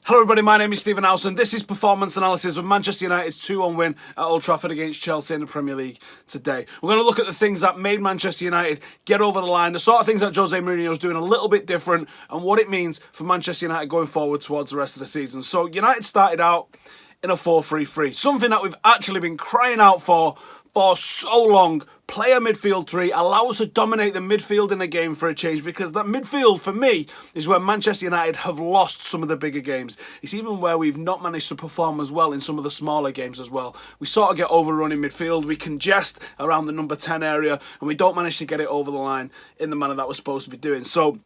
Hello everybody, my name is Stephen Howson. This is performance analysis of Manchester United's 2-1 win at Old Trafford against Chelsea in the Premier League today. We're going to look at the things that made Manchester United get over the line, the sort of things that Jose Mourinho is doing a little bit different, and what it means for Manchester United going forward towards the rest of the season. So United started out in a 4-3-3, something that we've actually been crying out for so long. Play a midfield three, allow us to dominate the midfield in a game for a change, because that midfield for me is where Manchester United have lost some of the bigger games. It's even where we've not managed to perform as well in some of the smaller games as well. We sort of get overrun in midfield, we congest around the number 10 area, and we don't manage to get it over the line in the manner that we're supposed to be doing. So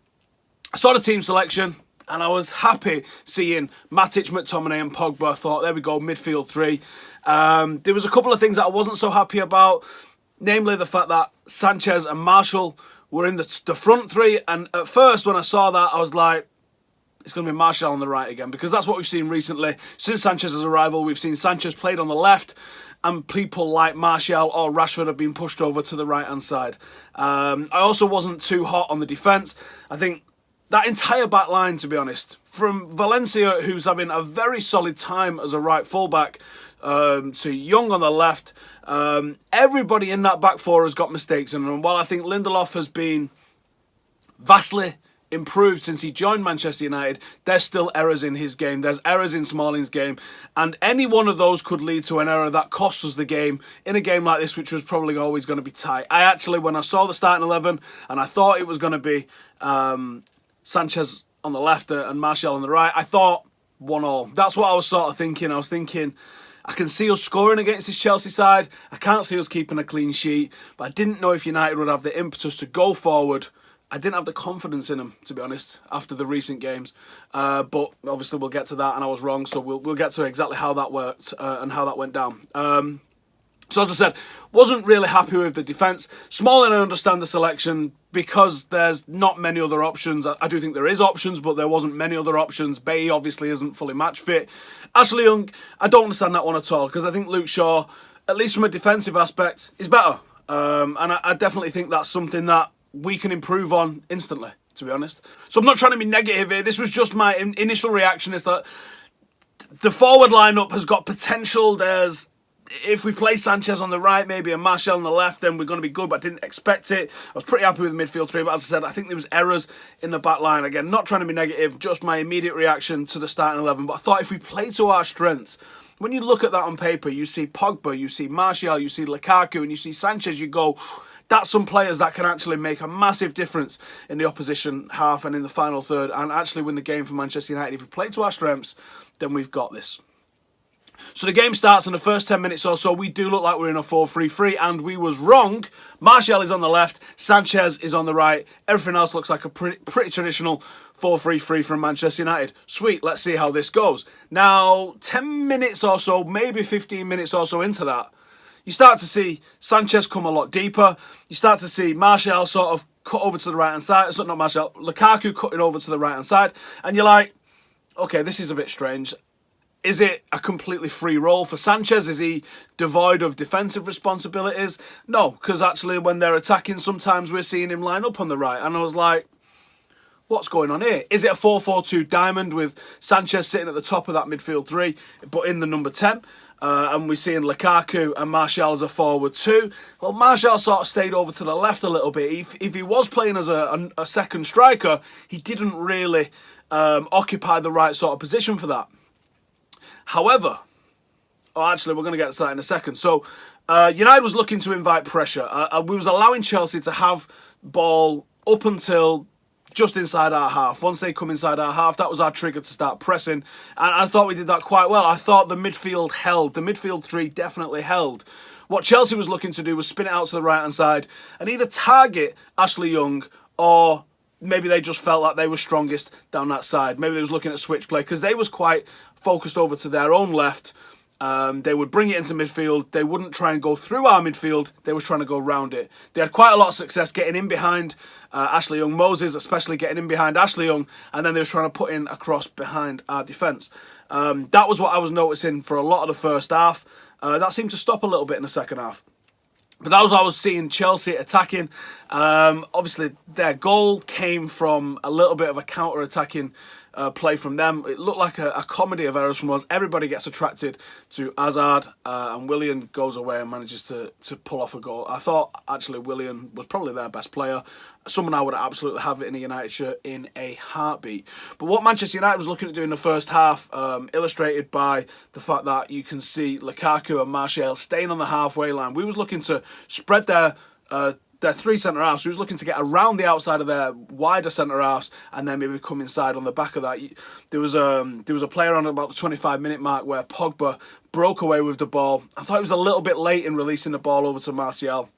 I saw the team selection, and I was happy seeing Matic, McTominay and Pogba. I thought, there we go, midfield three. There was a couple of things that I wasn't so happy about, namely the fact that Sanchez and Martial were in the front three. And at first, when I saw that, I was like, it's going to be Martial on the right again, because that's what we've seen recently. Since Sanchez's arrival, we've seen Sanchez played on the left, and people like Martial or Rashford have been pushed over to the right-hand side. I also wasn't too hot on the defence. I think that entire back line, to be honest, from Valencia, who's having a very solid time as a right fullback, to Young on the left, everybody in that back four has got mistakes in them. And while I think Lindelof has been vastly improved since he joined Manchester United, there's still errors in his game. There's errors in Smalling's game. And any one of those could lead to an error that costs us the game in a game like this, which was probably always going to be tight. I actually, when I saw the starting 11, and I thought it was going to be Sanchez on the left and Martial on the right, I thought 1-1. That's what I was sort of thinking. I was thinking, I can see us scoring against this Chelsea side. I can't see us keeping a clean sheet. But I didn't know if United would have the impetus to go forward. I didn't have the confidence in them, to be honest, after the recent games. But obviously we'll get to that, and I was wrong. So we'll get to exactly how that worked and how that went down. So as I said, wasn't really happy with the defence. Smalling, I understand the selection because there's not many other options. I do think there is options, but there wasn't many other options. Bailly obviously isn't fully match fit. Ashley Young, I don't understand that one at all, because I think Luke Shaw, at least from a defensive aspect, is better. And I definitely think that's something that we can improve on instantly, to be honest. So I'm not trying to be negative here. This was just my initial reaction, is that the forward lineup has got potential. If we play Sanchez on the right, maybe, and Martial on the left, then we're going to be good, but I didn't expect it. I was pretty happy with the midfield three, but as I said, I think there was errors in the back line. Again, not trying to be negative, just my immediate reaction to the starting 11. But I thought if we play to our strengths, when you look at that on paper, you see Pogba, you see Martial, you see Lukaku, and you see Sanchez, you go, that's some players that can actually make a massive difference in the opposition half and in the final third, and actually win the game for Manchester United. If we play to our strengths, then we've got this. So the game starts, in the first 10 minutes or so, we do look like we're in a 4-3-3, and we was wrong. Martial is on the left, Sanchez is on the right. Everything else looks like a pretty traditional 4-3-3 from Manchester United. Sweet, let's see how this goes. Now, 10 minutes or so, maybe 15 minutes or so into that, you start to see Sanchez come a lot deeper. You start to see Martial sort of cut over to the right-hand side. So not Martial, Lukaku cutting over to the right-hand side. And you're like, okay, this is a bit strange. Is it a completely free role for Sanchez? Is he devoid of defensive responsibilities? No, because actually when they're attacking, sometimes we're seeing him line up on the right. And I was like, what's going on here? Is it a 4-4-2 diamond with Sanchez sitting at the top of that midfield three, but in the number 10? And we're seeing Lukaku and Martial as a forward too. Well, Martial sort of stayed over to the left a little bit. If he was playing as a second striker, he didn't really occupy the right sort of position for that. However, actually, we're going to get to that in a second. So, United was looking to invite pressure. We was allowing Chelsea to have ball up until just inside our half. Once they come inside our half, that was our trigger to start pressing. And I thought we did that quite well. I thought the midfield held. The midfield three definitely held. What Chelsea was looking to do was spin it out to the right-hand side and either target Ashley Young, or maybe they just felt like they were strongest down that side. Maybe they was looking at switch play, because they was quite focused over to their own left. They would bring it into midfield. They wouldn't try and go through our midfield. They was trying to go round it. They had quite a lot of success getting in behind Ashley Young. Moses especially getting in behind Ashley Young, and then they was trying to put in a cross behind our defence. That was what I was noticing for a lot of the first half. That seemed to stop a little bit in the second half. But that was what I was seeing Chelsea attacking. Obviously, their goal came from a little bit of a counter-attacking play from them. It looked like a comedy of errors from us. Everybody gets attracted to Hazard, and Willian goes away and manages to pull off a goal. I thought, actually, Willian was probably their best player. Someone I would absolutely have it in a United shirt in a heartbeat. But what Manchester United was looking at doing in the first half, illustrated by the fact that you can see Lukaku and Martial staying on the halfway line. We was looking to spread their three centre-halves. We was looking to get around the outside of their wider centre-halves and then maybe come inside on the back of that. There was a player on about the 25-minute mark where Pogba broke away with the ball. I thought he was a little bit late in releasing the ball over to Martial.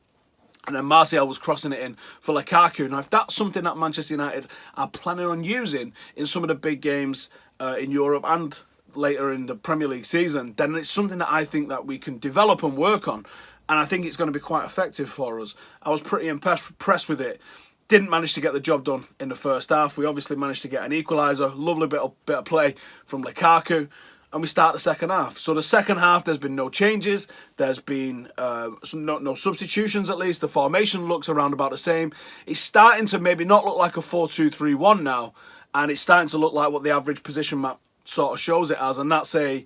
And then Martial was crossing it in for Lukaku. Now, if that's something that Manchester United are planning on using in some of the big games in Europe and later in the Premier League season, then it's something that I think that we can develop and work on. And I think it's going to be quite effective for us. I was pretty impressed with it. Didn't manage to get the job done in the first half. We obviously managed to get an equaliser. Lovely bit of play from Lukaku. And we start the second half. So the second half, there's been no changes. There's been no substitutions, at least. The formation looks around about the same. It's starting to maybe not look like a 4-2-3-1 now. And it's starting to look like what the average position map sort of shows it as. And that's a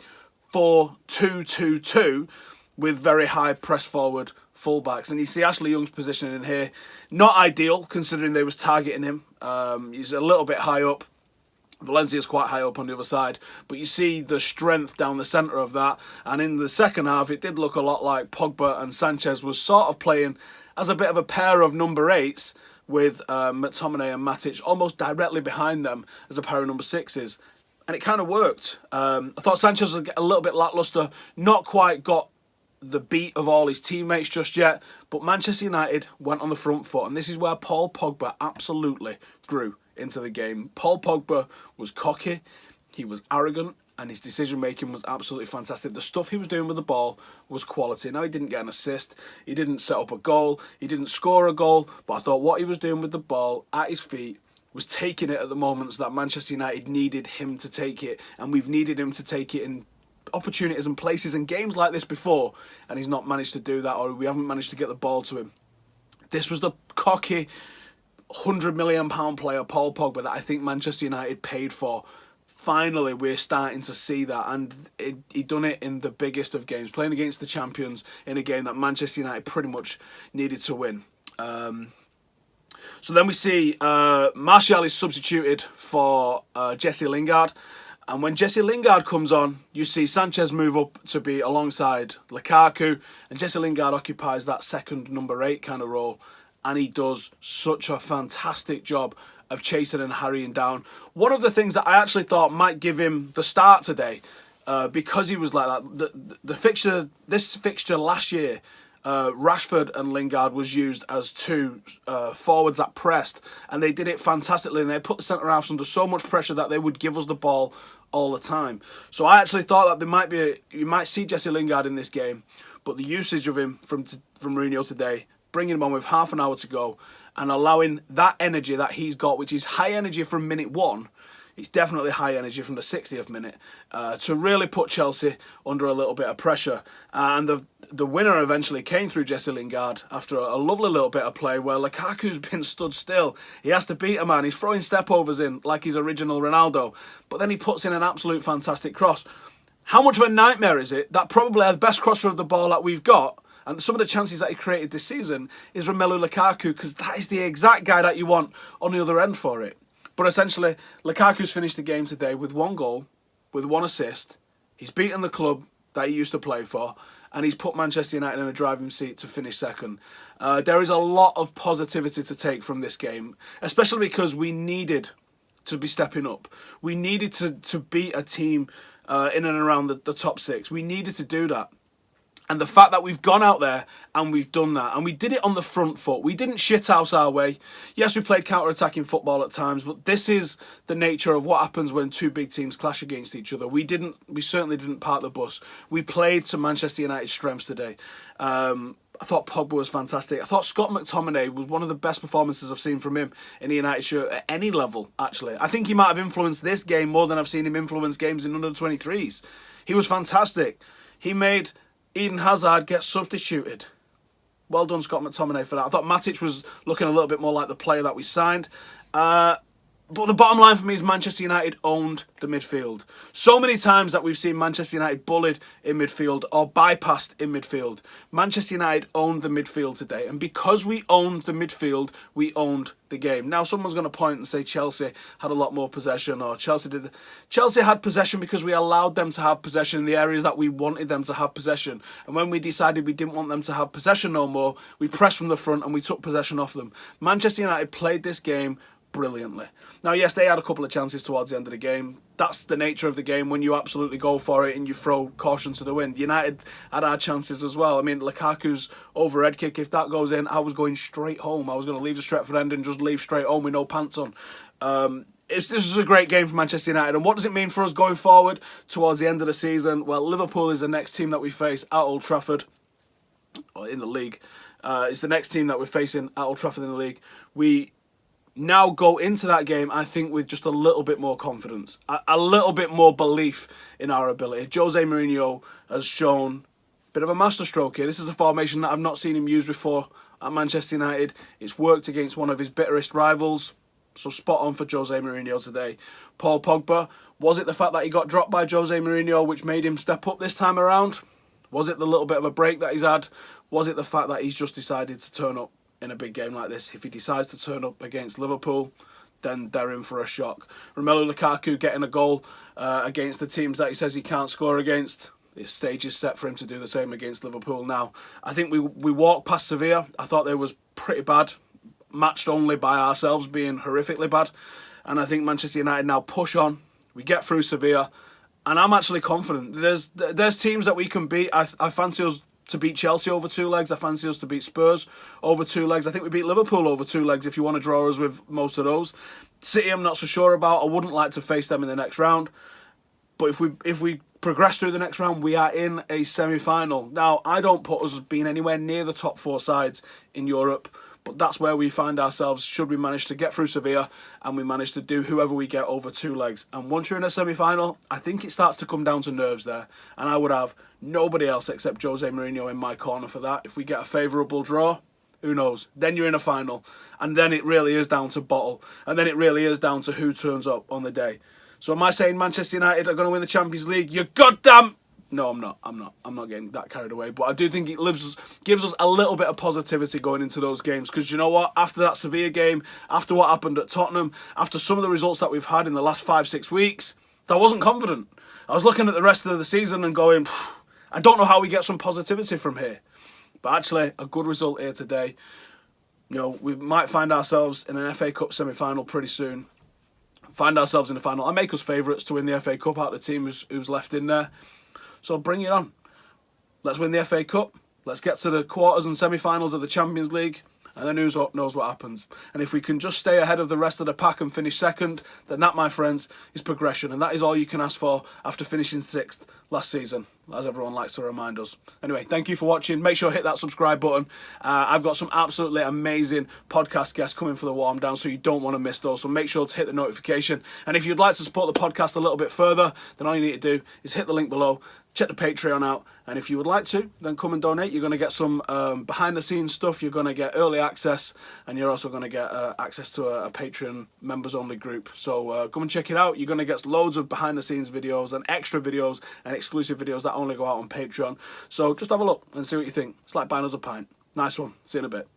4-2-2-2 with very high press forward fullbacks. And you see Ashley Young's positioning in here. Not ideal, considering they was targeting him. He's a little bit high up. Valencia's quite high up on the other side, but you see the strength down the centre of that. And in the second half, it did look a lot like Pogba and Sanchez was sort of playing as a bit of a pair of number 8s with McTominay and Matic almost directly behind them as a pair of number 6s. And it kind of worked. I thought Sanchez was a little bit lacklustre, not quite got the beat of all his teammates just yet, but Manchester United went on the front foot, and this is where Paul Pogba absolutely grew into the game. Paul Pogba was cocky, he was arrogant, and his decision making was absolutely fantastic. The stuff he was doing with the ball was quality. Now, he didn't get an assist, he didn't set up a goal, he didn't score a goal, but I thought what he was doing with the ball at his feet was taking it at the moments that Manchester United needed him to take it, and we've needed him to take it in opportunities and places and games like this before, and he's not managed to do that, or we haven't managed to get the ball to him. This was the cocky £100 million player Paul Pogba that I think Manchester United paid for. Finally, we're starting to see that, and he done it in the biggest of games, playing against the champions in a game that Manchester United pretty much needed to win. So then we see Martial is substituted for Jesse Lingard. And when Jesse Lingard comes on, you see Sanchez move up to be alongside Lukaku, and Jesse Lingard occupies that second number 8 kind of role, and he does such a fantastic job of chasing and harrying down. One of the things that I actually thought might give him the start today, because he was like that, this fixture last year, Rashford and Lingard was used as two forwards that pressed, and they did it fantastically, and they put the centre-halves under so much pressure that they would give us the ball all the time. So I actually thought that you might see Jesse Lingard in this game, but the usage of him from Mourinho today, bringing him on with half an hour to go and allowing that energy that he's got, which is high energy from minute 1, it's definitely high energy from the 60th minute, to really put Chelsea under a little bit of pressure. And the winner eventually came through Jesse Lingard after a lovely little bit of play where Lukaku's been stood still. He has to beat a man. He's throwing step-overs in like his original Ronaldo. But then he puts in an absolute fantastic cross. How much of a nightmare is it that probably the best crosser of the ball that we've got, and some of the chances that he created this season, is Romelu Lukaku, because that is the exact guy that you want on the other end for it. But essentially, Lukaku's finished the game today with 1 goal, with 1 assist. He's beaten the club that he used to play for, and he's put Manchester United in a driving seat to finish second. There is a lot of positivity to take from this game, especially because we needed to be stepping up. We needed to beat a team in and around the top 6. We needed to do that. And the fact that we've gone out there and we've done that, and we did it on the front foot. We didn't shithouse our way. Yes, we played counter-attacking football at times, but this is the nature of what happens when two big teams clash against each other. We certainly didn't park the bus. We played to Manchester United's strengths today. I thought Pogba was fantastic. I thought Scott McTominay was one of the best performances I've seen from him in the United shirt at any level, actually. I think he might have influenced this game more than I've seen him influence games in under-23s. He was fantastic. He made Eden Hazard gets substituted. Well done, Scott McTominay, for that. I thought Matic was looking a little bit more like the player that we signed. But the bottom line for me is Manchester United owned the midfield. So many times that we've seen Manchester United bullied in midfield or bypassed in midfield. Manchester United owned the midfield today. And because we owned the midfield, we owned the game. Now, someone's going to point and say Chelsea had a lot more possession, or Chelsea had possession because we allowed them to have possession in the areas that we wanted them to have possession. And when we decided we didn't want them to have possession no more, we pressed from the front and we took possession off them. Manchester United played this game brilliantly. Now, yes, they had a couple of chances towards the end of the game. That's the nature of the game when you absolutely go for it and you throw caution to the wind. United had our chances as well. I mean, Lukaku's overhead kick, if that goes in, I was going straight home. I was going to leave the Stretford end and just leave straight home with no pants on. This is a great game for Manchester United. And what does it mean for us going forward towards the end of the season? Well, Liverpool is the next team that we face at Old Trafford, or in the league. It's the next team that we're facing at Old Trafford in the league. We now go into that game, I think, with just a little bit more confidence, a little bit more belief in our ability. Jose Mourinho has shown a bit of a masterstroke here. This is a formation that I've not seen him use before at Manchester United. It's worked against one of his bitterest rivals, so spot on for Jose Mourinho today. Paul Pogba, was it the fact that he got dropped by Jose Mourinho which made him step up this time around? Was it the little bit of a break that he's had? Was it the fact that he's just decided to turn up in a big game like this? If he decides to turn up against Liverpool, then they're in for a shock. Romelu Lukaku getting a goal against the teams that he says he can't score against. The stage is set for him to do the same against Liverpool now. I think we walked past Sevilla. I thought they was pretty bad, matched only by ourselves being horrifically bad. And I think Manchester United now push on. We get through Sevilla, and I'm actually confident. There's teams that we can beat. I fancy us to beat Chelsea over 2 legs. I fancy us to beat Spurs over 2 legs. I think we beat Liverpool over 2 legs if you want to draw us with most of those. City, I'm not so sure about. I wouldn't like to face them in the next round. But if we progress through the next round, we are in a semi-final. Now, I don't put us as being anywhere near the top 4 sides in Europe, but that's where we find ourselves should we manage to get through Sevilla and we manage to do whoever we get over 2 legs. And once you're in a semi-final, I think it starts to come down to nerves there. And I would have nobody else except Jose Mourinho in my corner for that. If we get a favourable draw, who knows? Then you're in a final. And then it really is down to bottle. And then it really is down to who turns up on the day. So am I saying Manchester United are going to win the Champions League? You goddamn... No, I'm not. I'm not getting that carried away. But I do think it gives us a little bit of positivity going into those games. Because you know what? After that Sevilla game, after what happened at Tottenham, after some of the results that we've had in the last 5-6 weeks, I wasn't confident. I was looking at the rest of the season and going, I don't know how we get some positivity from here. But actually, a good result here today. You know, we might find ourselves in an FA Cup semi-final pretty soon. Find ourselves in the final. I make us favourites to win the FA Cup out of the team who's left in there. So bring it on. Let's win the FA Cup. Let's get to the quarters and semi-finals of the Champions League. And then who knows what happens. And if we can just stay ahead of the rest of the pack and finish second, then that, my friends, is progression. And that is all you can ask for after finishing 6th last season, as everyone likes to remind us. Anyway, thank you for watching. Make sure to hit that subscribe button. I've got some absolutely amazing podcast guests coming for the warm down, so you don't want to miss those. So make sure to hit the notification. And if you'd like to support the podcast a little bit further, then all you need to do is hit the link below. Check the Patreon out, and if you would like to, then come and donate. You're going to get some behind-the-scenes stuff. You're going to get early access, and you're also going to get access to a Patreon members-only group. So come and check it out. You're going to get loads of behind-the-scenes videos and extra videos and exclusive videos that only go out on Patreon. So just have a look and see what you think. It's like buying us a pint. Nice one. See you in a bit.